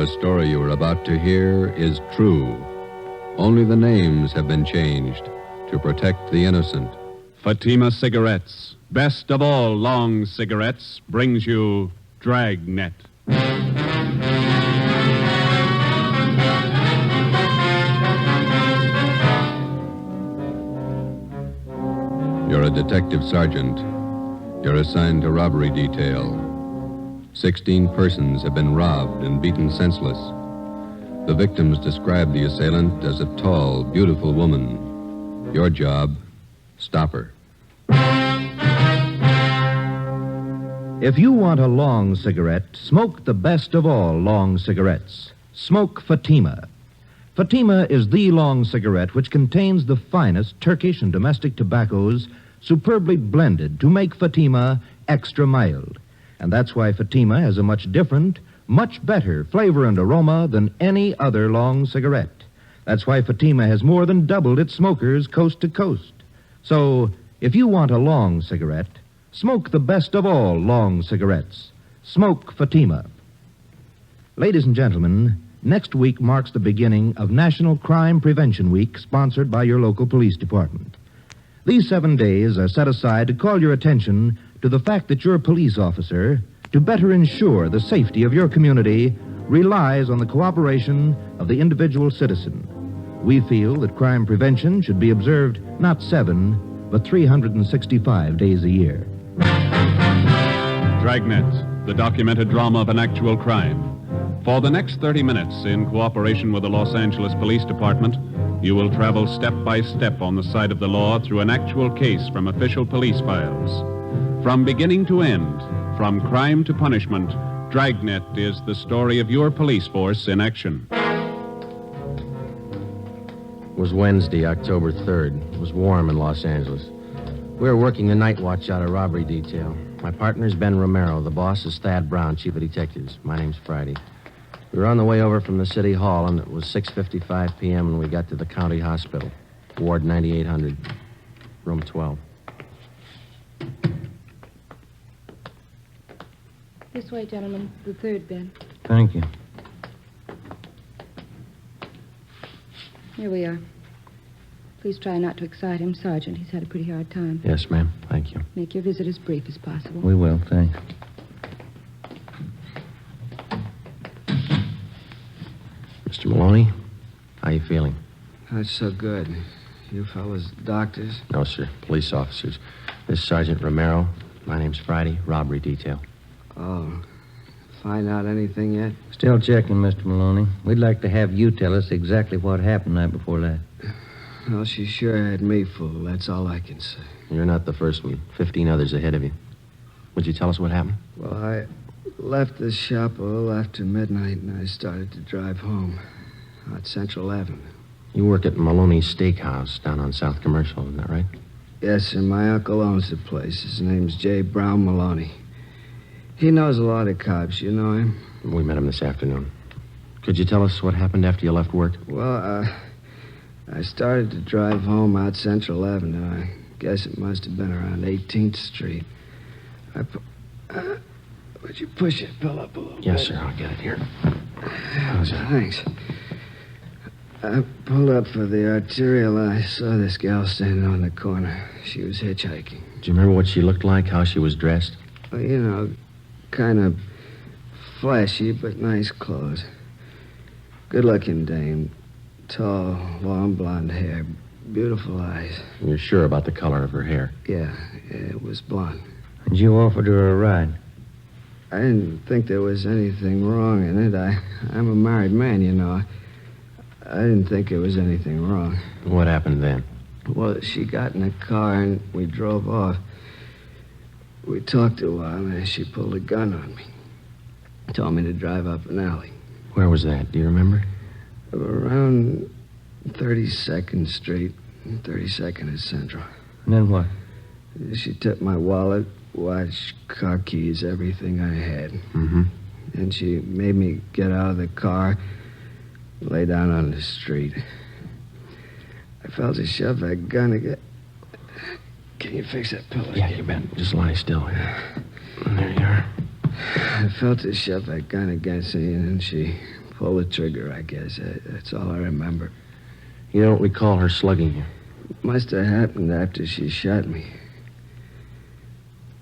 The story you are about to hear is true. Only the names have been changed to protect the innocent. Fatima Cigarettes, best of all long cigarettes, brings you Dragnet. You're a detective sergeant. You're assigned to robbery detail. 16 persons have been robbed and beaten senseless. The victims describe the assailant as a tall, beautiful woman. Your job, stop her. If you want a long cigarette, smoke the best of all long cigarettes. Smoke Fatima. Fatima is the long cigarette which contains the finest Turkish and domestic tobaccos superbly blended to make Fatima extra mild. And that's why Fatima has a much different, much better flavor and aroma than any other long cigarette. That's why Fatima has more than doubled its smokers coast to coast. So, if you want a long cigarette, smoke the best of all long cigarettes. Smoke Fatima. Ladies and gentlemen, next week marks the beginning of National Crime Prevention Week, sponsored by your local police department. These 7 days are set aside to call your attention to the fact that your police officer, to better ensure the safety of your community, relies on the cooperation of the individual citizen. We feel that crime prevention should be observed not 7, but 365 days a year. Dragnet, the documented drama of an actual crime. For the next 30 minutes, in cooperation with the Los Angeles Police Department, you will travel step by step on the side of the law through an actual case from official police files. From beginning to end, from crime to punishment, Dragnet is the story of your police force in action. It was Wednesday, October 3rd. It was warm in Los Angeles. We were working the night watch out of robbery detail. My partner's Ben Romero. The boss is Thad Brown, chief of detectives. My name's Friday. We were on the way over from the city hall, and it was 6:55 p.m. when we got to the county hospital, Ward 9800, room 12. This way, gentlemen. The third bed. Thank you. Here we are. Please try not to excite him, Sergeant. He's had a pretty hard time. Yes, ma'am. Thank you. Make your visit as brief as possible. We will, thanks. Mr. Maloney, how you feeling? Not so good. You fellas doctors? No, sir. Police officers. This is Sergeant Romero. My name's Friday. Robbery detail. Oh. Find out anything yet? Still checking, Mr. Maloney. We'd like to have you tell us exactly what happened night before last. Well, she sure had me fooled. That's all I can say. You're not the first one. 15 others ahead of you. Would you tell us what happened? Well, I left the shop a little after midnight, and I started to drive home out Central Avenue. You work at Maloney's Steakhouse down on South Commercial, isn't that right? Yes, sir. My uncle owns the place. His name's J. Brown Maloney. He knows a lot of cops. You know him? We met him this afternoon. Could you tell us what happened after you left work? Well, I started to drive home out Central Avenue. I guess it must have been around 18th Street. Would you push it, Bill, up a little bit? Yes, sir. I'll get it here. How's that? Thanks. I pulled up for the arterial. I saw this gal standing on the corner. She was hitchhiking. Do you remember what she looked like, how she was dressed? Well, you know, kind of flashy, but nice clothes. Good-looking dame. Tall, long blonde hair. Beautiful eyes. You're sure about the color of her hair? Yeah, it was blonde. And you offered her a ride? I didn't think there was anything wrong in it. I'm a married man, you know. I didn't think there was anything wrong. What happened then? Well, she got in a car and we drove off. We talked a while and she pulled a gun on me. Told me to drive up an alley. Where was that? Do you remember? Around 32nd Street, 32nd and Central. And then what? She took my wallet, watch, car keys, everything I had. Mm-hmm. And she made me get out of the car, lay down on the street. I felt her shove that gun again. Can you fix that pillow? Yeah, you bet. Just lie still here. There you are. I felt her shove that gun against me, and then she pull the trigger, I guess. That's all I remember. You don't recall her slugging you? Must have happened after she shot me.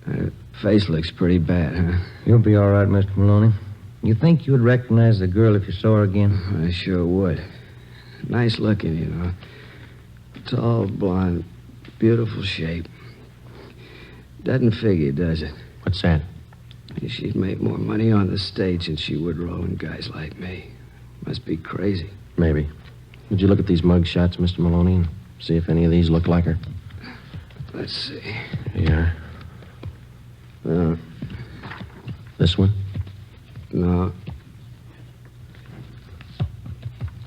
Her face looks pretty bad, huh? You'll be all right, Mr. Maloney. You think you would recognize the girl if you saw her again? I sure would. Nice looking, you know. Tall, blonde, beautiful shape. Doesn't figure, does it? What's that? She'd make more money on the stage than she would rolling guys like me. Must be crazy. Maybe. Would you look at these mug shots, Mr. Maloney, and see if any of these look like her? Let's see. Yeah. This one? No.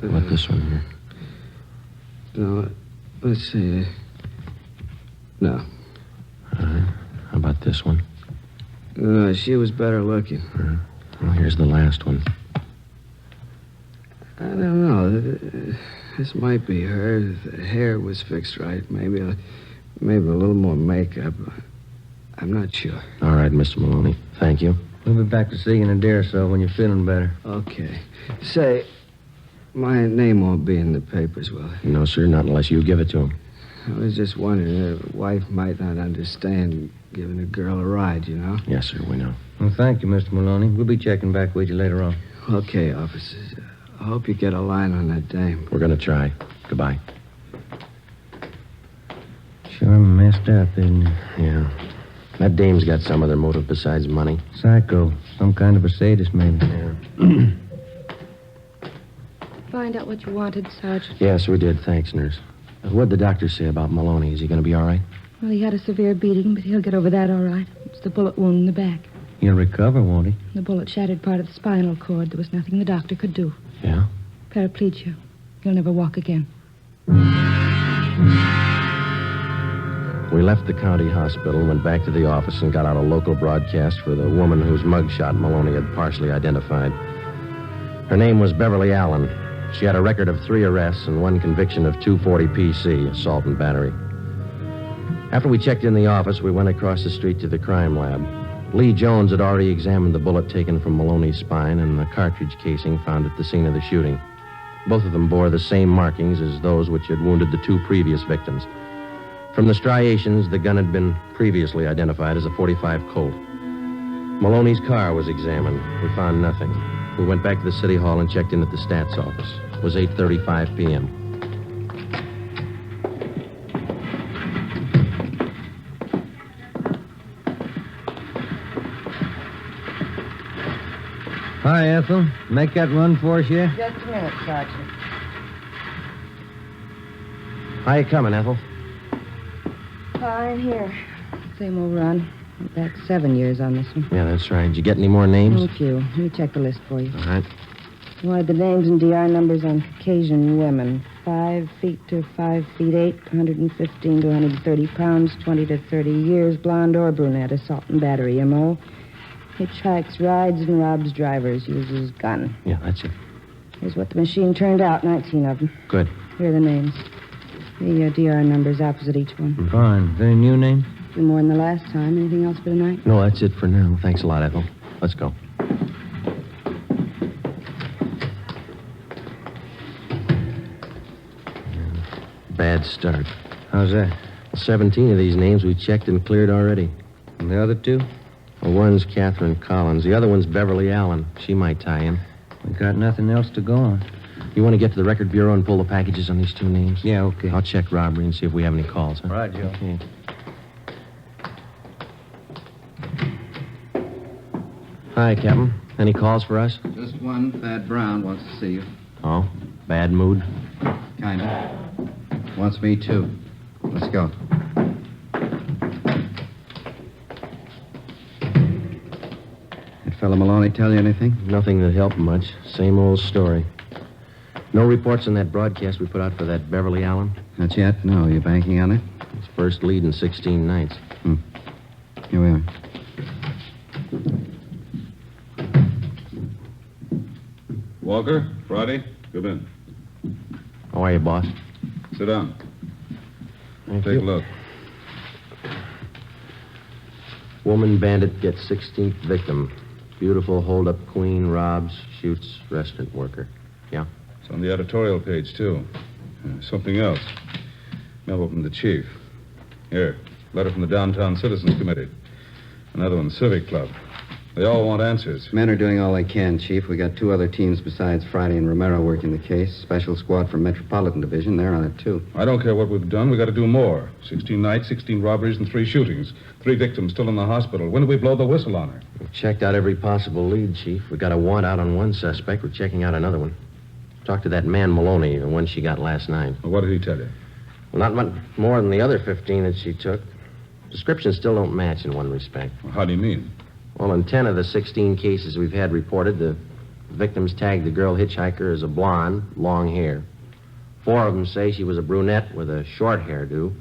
What about this one here? No. Let's see. No. All right. How about this one? No, she was better looking. Well, here's the last one. I don't know. This might be her. The hair was fixed right. Maybe a little more makeup. I'm not sure. All right, Mr. Maloney. Thank you. We'll be back to see you in a day or so when you're feeling better. Okay. Say, my name won't be in the papers, will it? No, sir, not unless you give it to him. I was just wondering, a wife might not understand giving a girl a ride, you know? Yes, sir, we know. Well, thank you, Mr. Maloney. We'll be checking back with you later on. Okay, officers. I hope you get a line on that dame. We're going to try. Goodbye. Sure messed up, isn't it? Yeah. That dame's got some other motive besides money. Psycho. Some kind of a sadist, maybe. Yeah. Find out what you wanted, Sergeant. Yes, we did. Thanks, nurse. What'd the doctor say about Maloney? Is he going to be all right? Well, he had a severe beating, but he'll get over that all right. It's the bullet wound in the back. He'll recover, won't he? The bullet shattered part of the spinal cord. There was nothing the doctor could do. Yeah? Paraplegia. He'll never walk again. We left the county hospital, went back to the office, and got out a local broadcast for the woman whose mugshot Maloney had partially identified. Her name was Beverly Allen. She had a record of 3 arrests and 1 conviction of 240 PC, assault and battery. After we checked in the office, we went across the street to the crime lab. Lee Jones had already examined the bullet taken from Maloney's spine and the cartridge casing found at the scene of the shooting. Both of them bore the same markings as those which had wounded the 2 previous victims. From the striations, the gun had been previously identified as a .45 Colt. Maloney's car was examined. We found nothing. We went back to the city hall and checked in at the stats office. It was 8:35 p.m. Hi, Ethel. Make that run for us yet? Just a minute, Sergeant. How you coming, Ethel? Fine, here. Same old run. Went back 7 years on this one. Yeah, that's right. Did you get any more names? A few. Let me check the list for you. All right. You wanted the names and DR numbers on Caucasian women. 5 feet to 5 feet 8, 115 to 130 pounds, 20 to 30 years, blonde or brunette, assault and battery, M.O. Hitchhikes, rides, and robs drivers, uses gun. Yeah, that's it. Here's what the machine turned out, 19 of them. Good. Here are the names. The DR numbers opposite each one. Fine. Is there any new name? A few more than the last time. Anything else for tonight? No, that's it for now. Thanks a lot, Ethel. Let's go. Bad start. How's that? 17 of these names we checked and cleared already. And the other 2? Well, one's Catherine Collins. The other one's Beverly Allen. She might tie in. We got nothing else to go on. You want to get to the record bureau and pull the packages on these 2 names? Yeah, okay. I'll check robbery and see if we have any calls, huh? Right, Joe. Okay. Hi, Captain. Any calls for us? Just one. Thad Brown wants to see you. Oh, bad mood? Kinda. Wants me, too. Let's go. That fellow Maloney tell you anything? Nothing that helped much. Same old story. No reports on that broadcast we put out for that Beverly Allen? Not yet? No. You banking on it? It's first lead in 16 nights. Here we are. Walker, Friday, come in. How are you, boss? Sit down. Thank Take you. a look. Woman bandit gets 16th victim. Beautiful hold-up queen, robs, shoots, restaurant worker. Yeah? It's on the editorial page, too. Something else. Memo from the chief. Here, letter from the Downtown Citizens Committee. Another one, Civic Club. They all want answers. Men are doing all they can, Chief. We got 2 other teams besides Friday and Romero working the case. Special squad from Metropolitan Division. They're on it, too. I don't care what we've done. We got to do more. 16 nights, 16 robberies, and 3 shootings. 3 victims still in the hospital. When do we blow the whistle on her? We've checked out every possible lead, Chief. We got a warrant out on one suspect. We're checking out another one. Talked to that man Maloney, the one she got last night. Well, what did he tell you? Well, not much more than the other 15 that she took. Descriptions still don't match in one respect. Well, how do you mean? Well, in 10 of the 16 cases we've had reported, the victims tagged the girl hitchhiker as a blonde, long hair. 4 of them say she was a brunette with a short hairdo.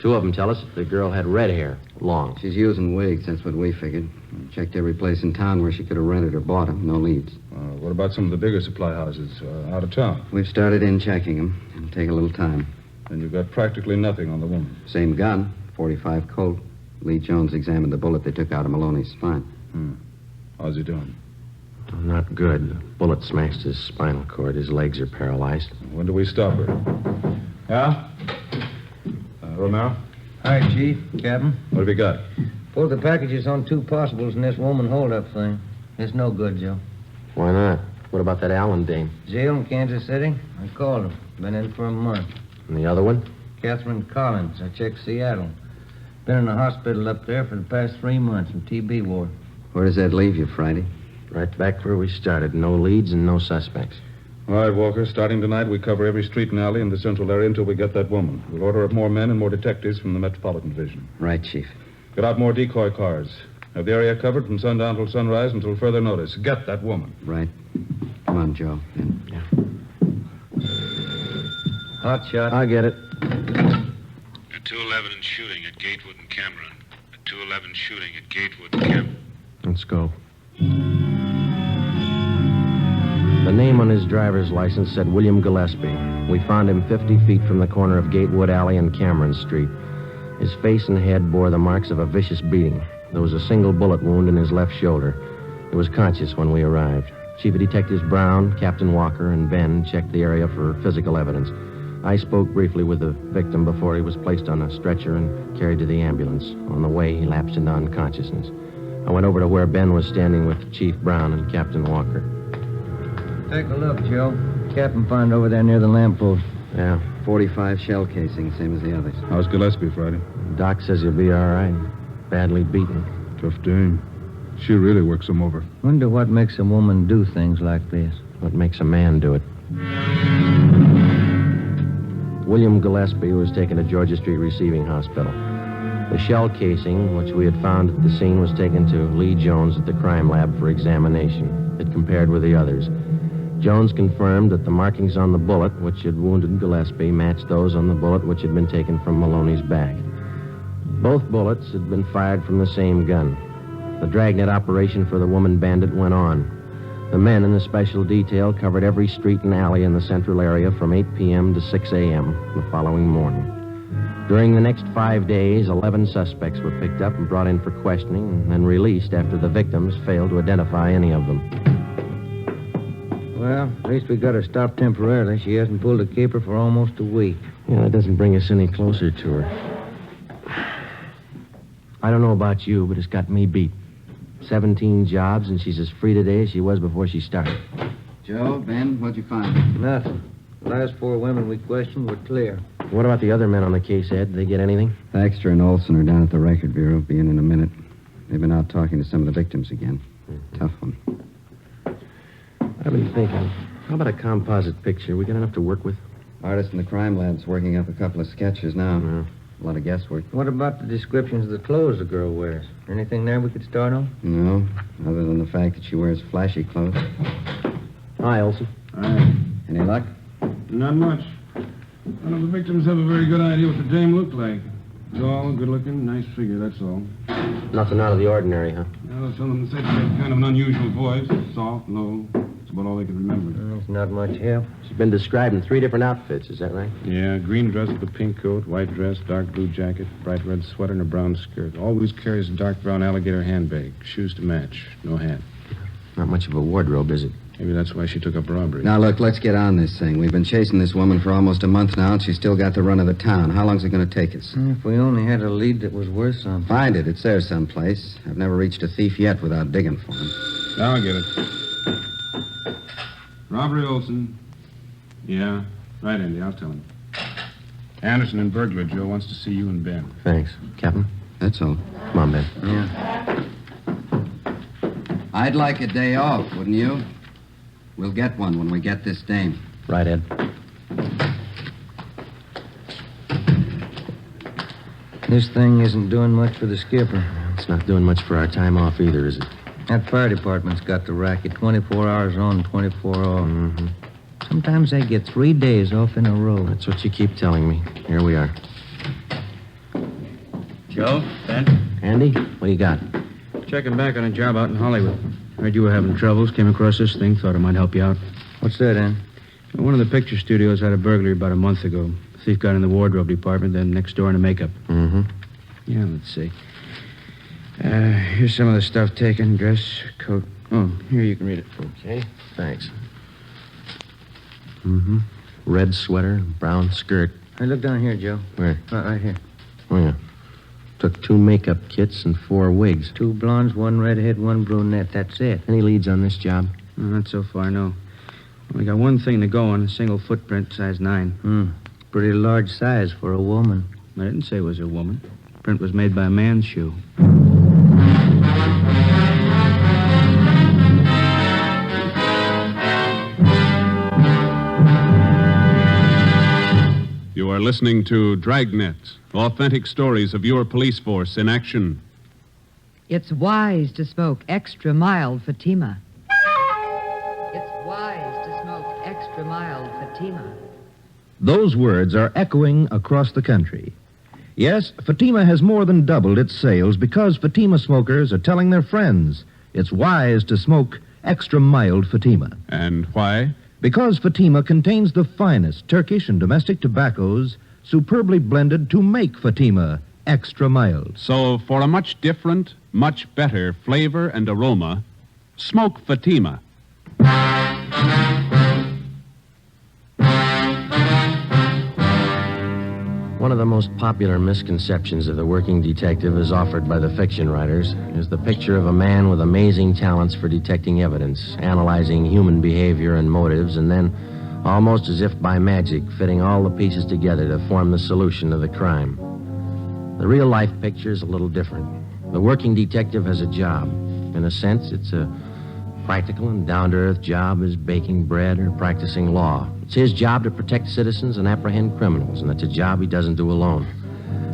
2 of them tell us that the girl had red hair, long. She's using wigs. That's what we figured. We checked every place in town where she could have rented or bought them. No leads. What about some of the bigger supply houses out of town? We've started in checking them. It'll take a little time. And you've got practically nothing on the woman. Same gun, 45 Colt. Lee Jones examined the bullet they took out of Maloney's spine. How's he doing? Not good. The bullet smashed his spinal cord. His legs are paralyzed. When do we stop her? Yeah? Romero? Hi, Chief. Captain. What have you got? Pulled the packages on 2 possibles in this woman holdup thing. It's no good, Joe. Why not? What about that Allen dame? Jail in Kansas City? I called him. Been in for a month. And the other one? Catherine Collins. I checked Seattle. Been in the hospital up there for the past 3 months in TB ward. Where does that leave you, Friday? Right back where we started. No leads and no suspects. All right, Walker. Starting tonight, we cover every street and alley in the central area until we get that woman. We'll order up more men and more detectives from the Metropolitan Division. Right, Chief. Get out more decoy cars. Have the area covered from sundown till sunrise until further notice. Get that woman. Right. Come on, Joe. In. Yeah. Hot shot. I get it. A 211 and shooting at Gatewood and Cameron. A 211 shooting at Gatewood and Cameron. Let's go. The name on his driver's license said William Gillespie. We found him 50 feet from the corner of Gatewood Alley and Cameron Street. His face and head bore the marks of a vicious beating. There was a single bullet wound in his left shoulder. He was conscious when we arrived. Chief of Detectives Brown, Captain Walker, and Ben checked the area for physical evidence. I spoke briefly with the victim before he was placed on a stretcher and carried to the ambulance. On the way, he lapsed into unconsciousness. I went over to where Ben was standing with Chief Brown and Captain Walker. Take a look, Joe. Captain found over there near the lamppost. Yeah. 45 shell casing, same as the others. How's Gillespie, Friday? Doc says he'll be all right. Badly beaten. Tough dame. She really works him over. Wonder what makes a woman do things like this. What makes a man do it? William Gillespie was taken to Georgia Street Receiving Hospital. The shell casing, which we had found at the scene, was taken to Lee Jones at the crime lab for examination. It compared with the others. Jones confirmed that the markings on the bullet which had wounded Gillespie matched those on the bullet which had been taken from Maloney's back. Both bullets had been fired from the same gun. The Dragnet operation for the woman bandit went on. The men in the special detail covered every street and alley in the central area from 8 p.m. to 6 a.m. the following morning. During the next 5 days, 11 suspects were picked up and brought in for questioning and then released after the victims failed to identify any of them. Well, at least we got her stopped temporarily. She hasn't pulled a caper for almost a week. Yeah, that doesn't bring us any closer to her. I don't know about you, but it's got me beat. 17 jobs, and she's as free today as she was before she started. Joe, Ben, what'd you find? Nothing. The last 4 women we questioned were clear. What about the other men on the case, Ed? Did they get anything? Thaxter and Olson are down at the Record Bureau. Be in a minute. They've been out talking to some of the victims again. Tough one. I've been thinking, how about a composite picture? We got enough to work with? Artist in the crime lab's working up a couple of sketches now. Yeah. A lot of guesswork. What about the descriptions of the clothes the girl wears? Anything there we could start on? No, other than the fact that she wears flashy clothes. Hi, Olson. All right. Any luck? Not much. None of the victims have a very good idea what the dame looked like. Tall, good-looking, nice figure, that's all. Nothing out of the ordinary, huh? Well, some of them said she had kind of an unusual voice. Soft, low. about all they could remember. There's not much help. She's been described in 3 different outfits, is that right? Yeah, green dress with a pink coat, white dress, dark blue jacket, bright red sweater, and a brown skirt. Always carries a dark brown alligator handbag. Shoes to match. No hat. Not much of a wardrobe, is it? Maybe that's why she took up robbery. Now, look, let's get on this thing. We've been chasing this woman for almost a month now, and she's still got the run of the town. How long's it going to take us? If we only had a lead that was worth something. Find it. It's there someplace. I've never reached a thief yet without digging for him. Now I'll get it. Robbery Olson. Yeah. Right, Andy. I'll tell him. Anderson and burglar Joe wants to see you and Ben. Thanks. Captain? That's all. Come on, Ben. Yeah. I'd like a day off, wouldn't you? We'll get one when we get this dame. Right, Ed. This thing isn't doing much for the skipper. It's not doing much for our time off either, is it? That fire department's got the racket 24 hours on, 24 off. Mm-hmm. Sometimes they get 3 days off in a row. That's what you keep telling me. Here we are. Joe, Ben? Andy, what do you got? Checking back on a job out in Hollywood. Heard you were having troubles, came across this thing, thought it might help you out. What's that, Ann? One of the picture studios had a burglary about a month ago. The thief got in the wardrobe department, then next door in the makeup. Mm-hmm. Yeah, let's see. Here's some of the stuff taken. Dress, coat. Oh, here, you can read it. Okay, thanks. Mm-hmm. Red sweater, brown skirt. Hey, look down here, Joe. Where? Right here. Oh, yeah. Took 2 makeup kits and 4 wigs. 2 blondes, 1 redhead, 1 brunette. That's it. Any leads on this job? Not so far, no. We got one thing to go on, a single footprint, size 9. Pretty large size for a woman. I didn't say it was a woman. Print was made by a man's shoe. You are listening to Dragnet, authentic stories of your police force in action. It's wise to smoke extra mild Fatima. It's wise to smoke extra mild Fatima. Those words are echoing across the country. Yes, Fatima has more than doubled its sales because Fatima smokers are telling their friends it's wise to smoke extra mild Fatima. And why? Because Fatima contains the finest Turkish and domestic tobaccos superbly blended to make Fatima extra mild. So, for a much different, much better flavor and aroma, smoke Fatima. One of the most popular misconceptions of the working detective as offered by the fiction writers is the picture of a man with amazing talents for detecting evidence, analyzing human behavior and motives, and then, almost as if by magic, fitting all the pieces together to form the solution of the crime. The real-life picture is a little different. The working detective has a job. In a sense, it's a practical and down-to-earth job as baking bread or practicing law. It's his job to protect citizens and apprehend criminals, and it's a job he doesn't do alone.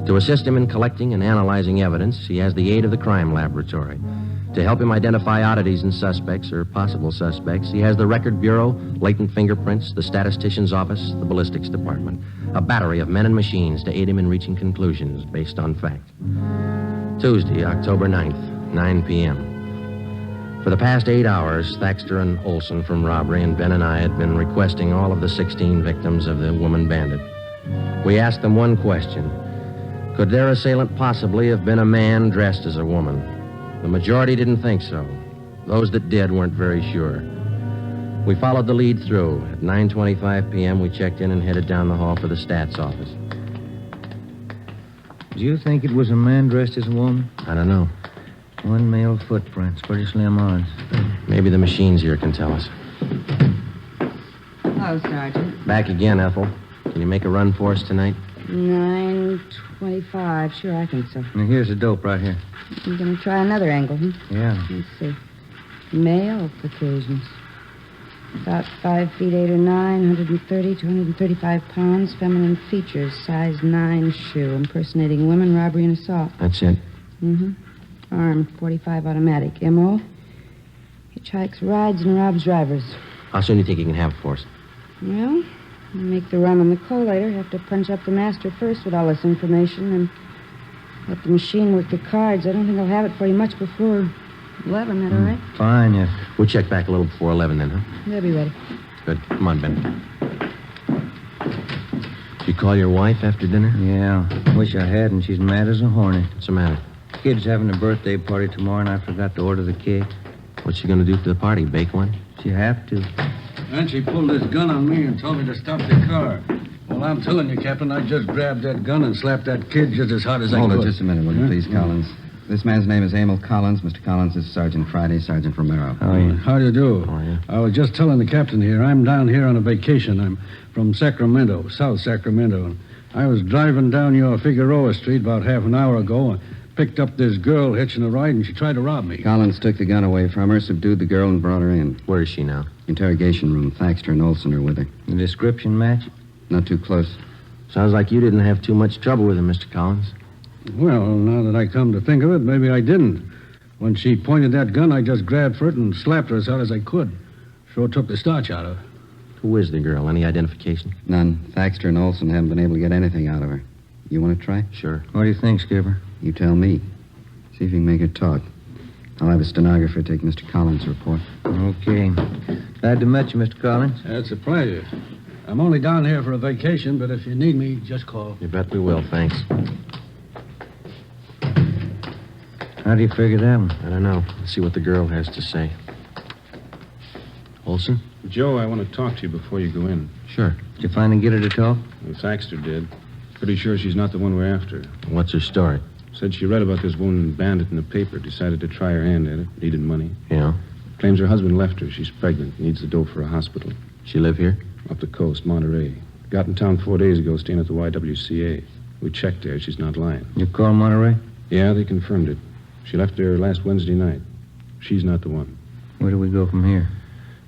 To assist him in collecting and analyzing evidence, he has the aid of the crime laboratory. To help him identify oddities in suspects or possible suspects, he has the Record Bureau, latent fingerprints, the statistician's office, the ballistics department. A battery of men and machines to aid him in reaching conclusions based on fact. Tuesday, October 9th, 9 p.m. For the past 8 hours, Thaxter and Olson from robbery and Ben and I had been requesting all of the 16 victims of the woman bandit. We asked them one question. Could their assailant possibly have been a man dressed as a woman? The majority didn't think so. Those that did weren't very sure. We followed the lead through. At 9:25 p.m., we checked in and headed down the hall for the stats office. Do you think it was a man dressed as a woman? I don't know. 1 male footprint. Pretty slim odds. Maybe the machines here can tell us. Hello, Sergeant. Back again, Ethel. Can you make a run for us tonight? 9:25. Sure, I think so. Now, here's the dope right here. I'm going to try another angle, Yeah. Let's see. Male Caucasians. About 5 feet 8 or 9, 130, 235 pounds, feminine features, size 9 shoe, impersonating women, robbery, and assault. That's it. Mm-hmm. Arm, 45 automatic. M.O. Hitchhikes, rides, and robs drivers. How soon do you think you can have it for us? Well, we'll make the run on the collator. Have to punch up the master first with all this information and let the machine work the cards. I don't think I'll have it for you much before 11, that all right? Fine, yes. We'll check back a little before 11 then, huh? They'll be ready. Good. Come on, Ben. Did you call your wife after dinner? Yeah. Wish I hadn't. She's mad as a hornet. What's the matter? Kid's having a birthday party tomorrow, and I forgot to order the cake. What's she going to do for the party? Bake one? She have to. And she pulled this gun on me and told me to stop the car. Well, I'm telling you, Captain, I just grabbed that gun and slapped that kid just as hard as I could. Hold it just a minute, will you, please, Collins? This man's name is Emil Collins. Mr. Collins is Sergeant Friday, Sergeant Romero. How are you? How do you do? How are you? I was just telling the captain here, I'm down here on a vacation. I'm from Sacramento, South Sacramento. And I was driving down your Figueroa Street about half an hour ago and picked up this girl hitching a ride, and she tried to rob me. Collins took the gun away from her, subdued the girl, and brought her in. Where is she now? Interrogation room. Thaxter and Olson are with her. The description match? Not too close. Sounds like you didn't have too much trouble with her, Mr. Collins. Well, now that I come to think of it, maybe I didn't. When she pointed that gun, I just grabbed for it and slapped her as hard as I could. Sure took the starch out of her. Who is the girl? Any identification? None. Thaxter and Olson haven't been able to get anything out of her. You want to try? Sure. What do you think, Skipper? You tell me. See if you can make her talk. I'll have a stenographer take Mr. Collins' report. Okay. Glad to meet you, Mr. Collins. It's a pleasure. I'm only down here for a vacation, but if you need me, just call. You bet we will, thanks. How do you figure that one? I don't know. Let's see what the girl has to say. Olson? Joe, I want to talk to you before you go in. Sure. Did you finally get her to talk? Well, Thaxter did. Pretty sure she's not the one we're after. What's her story? Said she read about this woman bandit in the paper, decided to try her hand at it, needed money. Yeah? Claims her husband left her. She's pregnant, needs the dough for a hospital. She live here? Up the coast, Monterey. Got in town 4 days ago, staying at the YWCA. We checked there. She's not lying. You call Monterey? Yeah, they confirmed it. She left there last Wednesday night. She's not the one. Where do we go from here?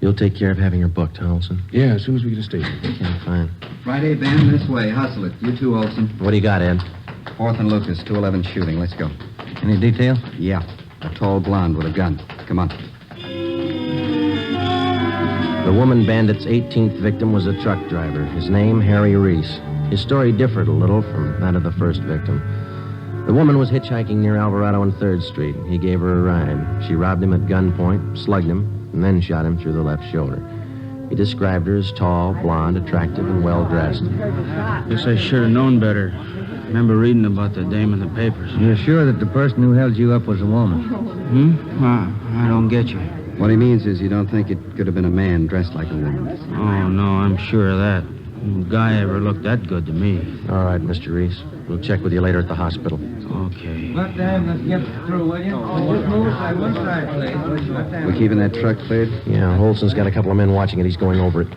You'll take care of having her booked, huh, Olson? Yeah, as soon as we get to station. Okay, fine. Friday, Ben, this way. Hustle it. You too, Olson. What do you got, Ed? 4th and Lucas, 211 shooting. Let's go. Any detail? Yeah. A tall blonde with a gun. Come on. The woman bandit's 18th victim was a truck driver. His name, Harry Reese. His story differed a little from that of the first victim. The woman was hitchhiking near Alvarado and 3rd Street. He gave her a ride. She robbed him at gunpoint, slugged him, and then shot him through the left shoulder. He described her as tall, blonde, attractive, and well-dressed. Guess I should have known better. Remember reading about the dame in the papers. You're sure that the person who held you up was a woman? I don't get you. What he means is you don't think it could have been a man dressed like a woman. Oh, no, I'm sure of that. No guy ever looked that good to me. All right, Mr. Reese. We'll check with you later at the hospital. Okay. What time? Let's get through, will you? Just move aside one side, please. We're keeping that truck cleared? Yeah, Olson's got a couple of men watching it. He's going over it.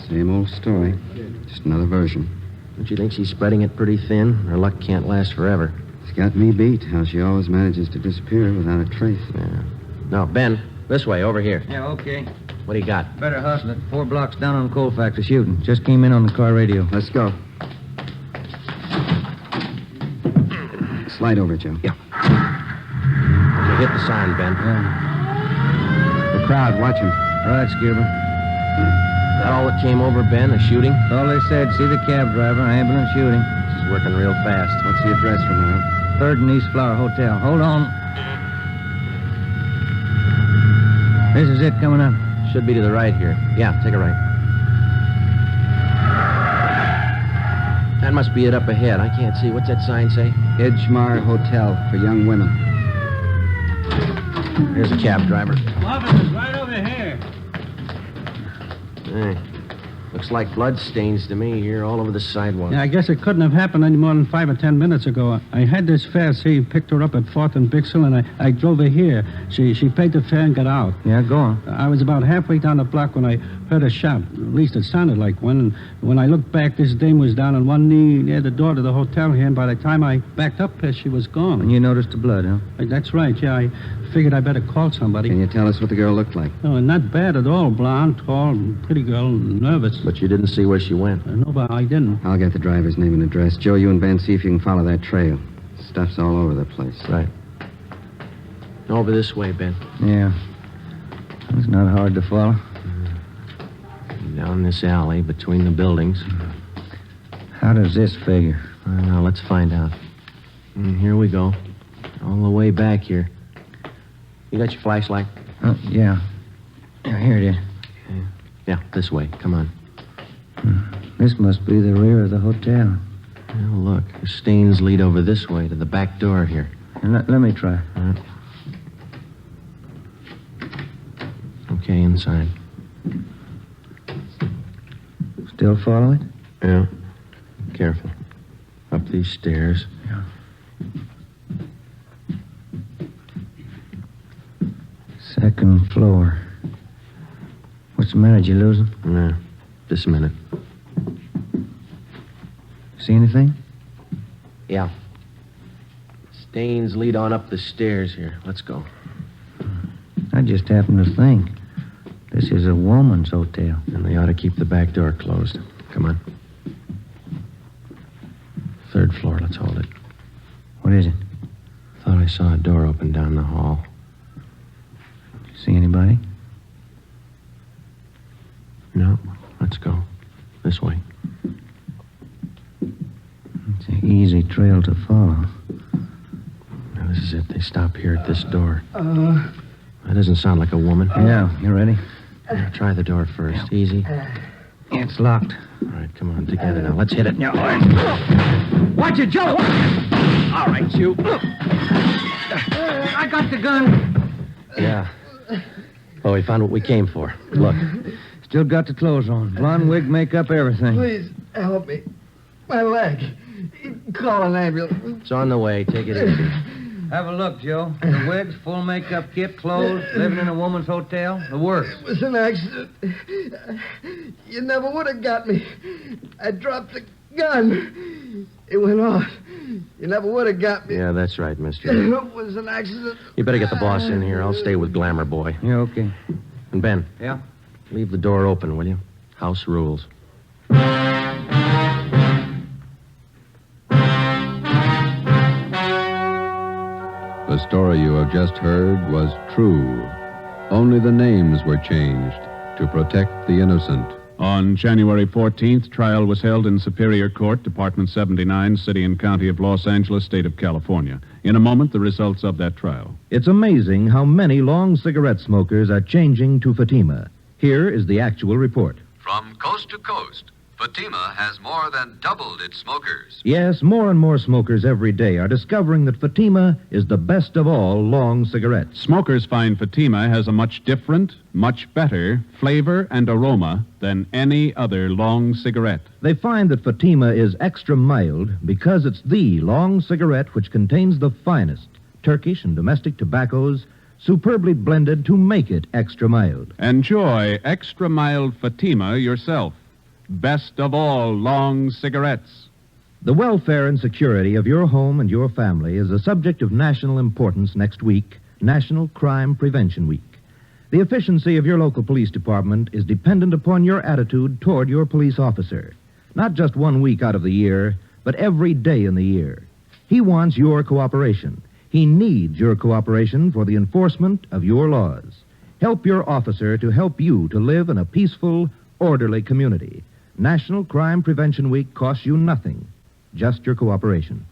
Same old story. Just another version. Don't you think she's spreading it pretty thin? Her luck can't last forever. It's got me beat, how she always manages to disappear without a trace. Yeah. No, Ben, this way, over here. Yeah, okay. What do you got? Better hustle it. 4 blocks down on Colfax shooting. Just came in on the car radio. Let's go. Slide over, Joe. Yeah. Okay, hit the sign, Ben. Yeah. The crowd, watch him. Right, Skipper. That all that came over, Ben, a shooting? That's all they said. See the cab driver, ambulance shooting. She's working real fast. What's the address from now? 3rd and East Flower Hotel. Hold on. This is it coming up. Should be to the right here. Yeah, take a right. That must be it up ahead. I can't see. What's that sign say? Edgemar Hotel for young women. Here's a cab driver. Officer's right over here. Hey, looks like blood stains to me here all over the sidewalk. Yeah, I guess it couldn't have happened any more than 5 or 10 minutes ago. I had this fare. See, picked her up at 4th and Bixel, and I drove her here. She paid the fare and got out. Yeah, go on. I was about halfway down the block when I heard a shot. At least it sounded like one. And when I looked back, this dame was down on one knee near the door to the hotel here, and by the time I backed up there, she was gone. And you noticed the blood, huh? That's right, yeah. I figured I better call somebody. Can you tell us what the girl looked like? No, not bad at all. Blonde, tall, pretty girl, nervous. But you didn't see where she went. No, but I didn't. I'll get the driver's name and address. Joe, you and Ben, see if you can follow that trail. Stuff's all over the place. Right. Over this way, Ben. Yeah. It's not hard to follow. Down this alley between the buildings. How does this figure? I don't know. Let's find out. Here we go. All the way back here. You got your flashlight? Yeah. Here it is. Yeah, this way. Come on. This must be the rear of the hotel. Well, look, the stains lead over this way to the back door here. Let me try. All right. Okay, inside. Still follow it? Yeah. Careful. Up these stairs. Yeah. Second floor. What's the matter? Did you lose him? No. Just a minute. See anything? Yeah. Stains lead on up the stairs here. Let's go. I just happened to think. This is a woman's hotel. And they ought to keep the back door closed. Come on. Third floor. Let's hold it. What is it? Thought I saw a door open down the hall. See anybody? No. Let's go. This way. It's an easy trail to follow. Now, this is it. They stop here at this door. That doesn't sound like a woman. Yeah, you ready? Now, try the door first. Easy. It's locked. All right, come on. Together now. Let's hit it. Now, watch it, Joe! All right, you. I got the gun. Yeah. Oh, we found what we came for. Look. Still got the clothes on. Blonde wig, makeup, everything. Please, help me. My leg. Call an ambulance. It's on the way. Take it easy. Have a look, Joe. The wigs, full makeup kit, clothes, living in a woman's hotel, the works. It was an accident. You never would have got me. I dropped the gun. It went off. You never would have got me. Yeah, that's right, mister. It was an accident. You better get the boss in here. I'll stay with Glamour Boy. Yeah, okay. And Ben. Yeah? Leave the door open, will you? House rules. The story you have just heard was true. Only the names were changed to protect the innocent. On January 14th, trial was held in Superior Court, Department 79, City and County of Los Angeles, State of California. In a moment, the results of that trial. It's amazing how many long cigarette smokers are changing to Fatima. Here is the actual report. From coast to coast, Fatima has more than doubled its smokers. Yes, more and more smokers every day are discovering that Fatima is the best of all long cigarettes. Smokers find Fatima has a much different, much better flavor and aroma than any other long cigarette. They find that Fatima is extra mild because it's the long cigarette which contains the finest Turkish and domestic tobaccos superbly blended to make it extra mild. Enjoy extra mild Fatima yourself. Best of all long cigarettes. The welfare and security of your home and your family is a subject of national importance next week, National Crime Prevention Week. The efficiency of your local police department is dependent upon your attitude toward your police officer. Not just 1 week out of the year, but every day in the year. He wants your cooperation. He needs your cooperation for the enforcement of your laws. Help your officer to help you to live in a peaceful, orderly community. National Crime Prevention Week costs you nothing, just your cooperation.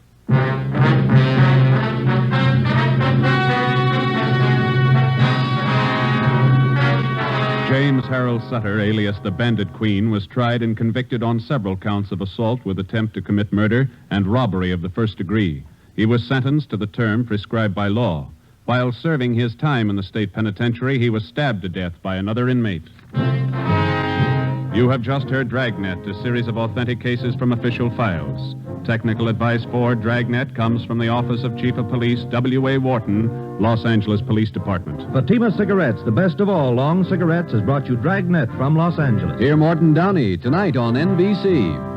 James Harold Sutter, alias the Bandit Queen, was tried and convicted on several counts of assault with attempt to commit murder and robbery of the first degree. He was sentenced to the term prescribed by law. While serving his time in the state penitentiary, he was stabbed to death by another inmate. You have just heard Dragnet, a series of authentic cases from official files. Technical advice for Dragnet comes from the Office of Chief of Police W.A. Wharton, Los Angeles Police Department. Fatima Cigarettes, the best of all long cigarettes, has brought you Dragnet from Los Angeles. Hear Morton Downey tonight on NBC.